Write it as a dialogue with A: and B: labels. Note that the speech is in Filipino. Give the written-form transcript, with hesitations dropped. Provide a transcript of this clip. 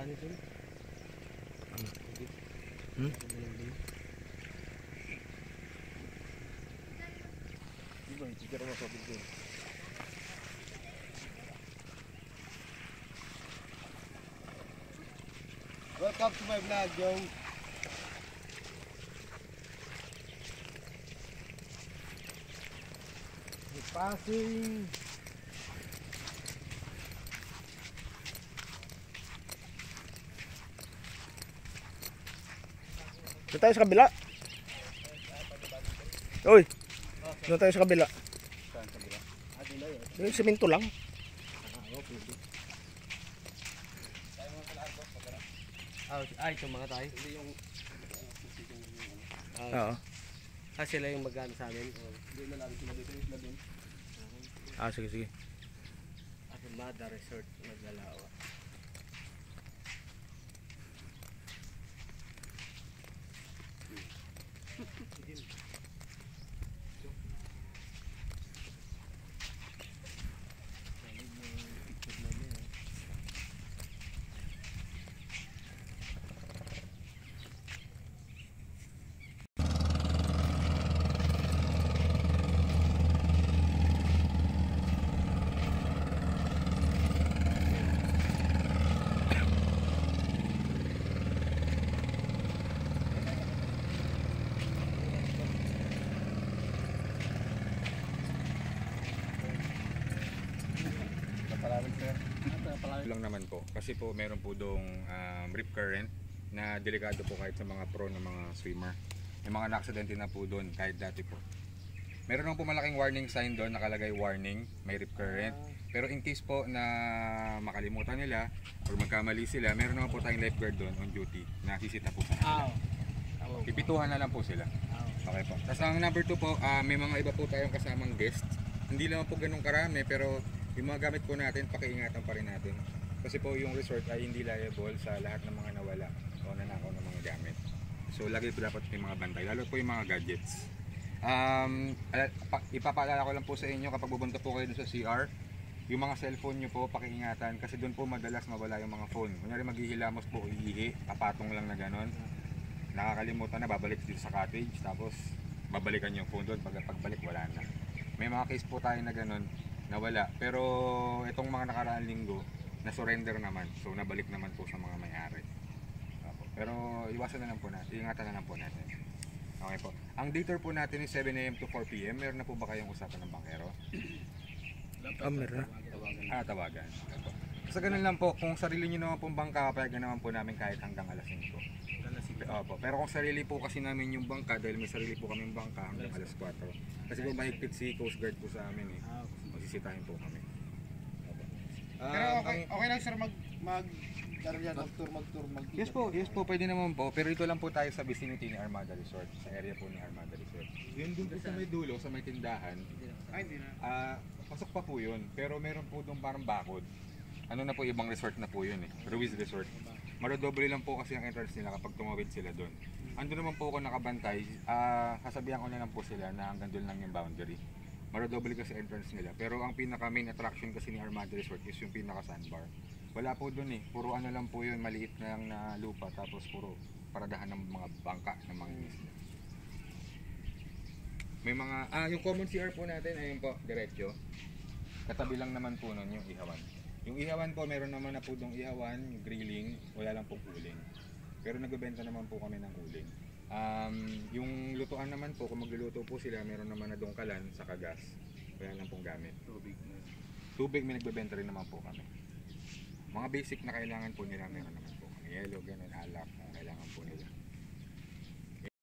A: kanin dun.
B: Diba, hindi ka masabit dun. Welcome to my vlog, yo. Passing.
C: Doon tayo sa kabila. Uy. Doon tayo sa kabila.
B: Saan kabila?
C: Yung semento lang.
A: Ay, itong mga tayo.
C: Oo.
A: Sila yung mag-ano sa amin.
B: Hindi na lagi sila dito, sila dun.
C: Sige, sige.
A: Mada Resort, Maglalawa.
D: Lang naman po kasi po meron po dong rip current na delikado po kahit sa mga pro na mga swimmer. May mga na-aksidente na po doon kahit dati po. Meron lang po malaking warning sign doon, nakalagay warning, may rip current. Pero in case po na makalimutan nila or magkamali sila, meron naman po tayong lifeguard doon on duty na sisita po sa kanila. Pipituhan na lang po sila. Okay po. Tapos ang number 2 po, may mga iba po tayong kasamang guest. Hindi lang po ganun karami pero yung mga gamit po natin, pakiingatan pa rin natin. Kasi po yung resort ay hindi liable sa lahat ng mga nawala o nanakaw ng mga gamit. So lagi po dapat may mga bantay, lalo po yung mga gadgets. Ipapaalala ko lang po sa inyo kapag pupunta po kayo sa CR, yung mga cellphone nyo po, pakiingatan kasi doon po madalas mawala yung mga phone. Kunyari maghihilamos po, iihi, papatong lang na ganon. Nakakalimutan na, babalik dito sa cottage, tapos babalikan yung phone doon, pagbalik wala na. May mga case po tayo na ganon, nawala. Pero itong mga nakaraang linggo, na-surrender naman. So nabalik naman po sa mga may-ari. Pero iwasan na lang po natin, ingatan na lang po natin. Okay po. Ang date po natin is 7 AM to 4 PM. Meron na po ba kayong usapan ng bangkero?
C: Meron.
D: Tawagan. Sa ganun lang po, kung sarili nyo naman pong bangka, payagan naman po namin kahit hanggang alas 5. Opo. Pero kung sarili po kasi namin yung bangka, dahil may sarili po kaming bangka hanggang alas 4. Kasi po mahigpit si Coast Guard po sa amin eh. Magsisitahin po kami.
B: Pero okay lang sir mag
D: Yes po, pwede naman po. Pero ito lang po tayo sa vicinity ni Armada Resort, sa area po ni Armada Resort. Yun doon po sa may dulo, sa may tindahan.
B: hindi na.
D: Pasok pa po yun, pero meron po doon parang bakod. Ano na po, ibang resort na po yun eh, Ruiz Resort. Marodoble lang po kasi ang entrance nila kapag tumawid sila doon. Ando naman po ako nakabantay, sasabihan ko na lang po sila na hanggang doon lang yung boundary. Marodoble kasi entrance nila, pero ang pinaka main attraction kasi ni Armada Resort is yung pinaka sandbar. Wala po doon eh, puro ano lang po yun, maliit na lang na lupa, tapos puro paradahan ng mga bangka ng mga isla. May mga, yung common CR po natin, ayun po, diretso. Katabi lang naman po nun yung ihawan. Yung ihawan po, meron naman na po dong ihawan, yung grilling, wala lang po uling. Pero nagbebenta naman po kami ng uling. Yung lutuan naman po, kung magluluto po sila, meron naman na dong kalan sa kagas. Wala lang pong gamit. Tubig may nagbebenta rin naman po kami. Mga basic na kailangan po nila, meron naman po kami. Yelo, ganun, alak, kung kailangan po nila.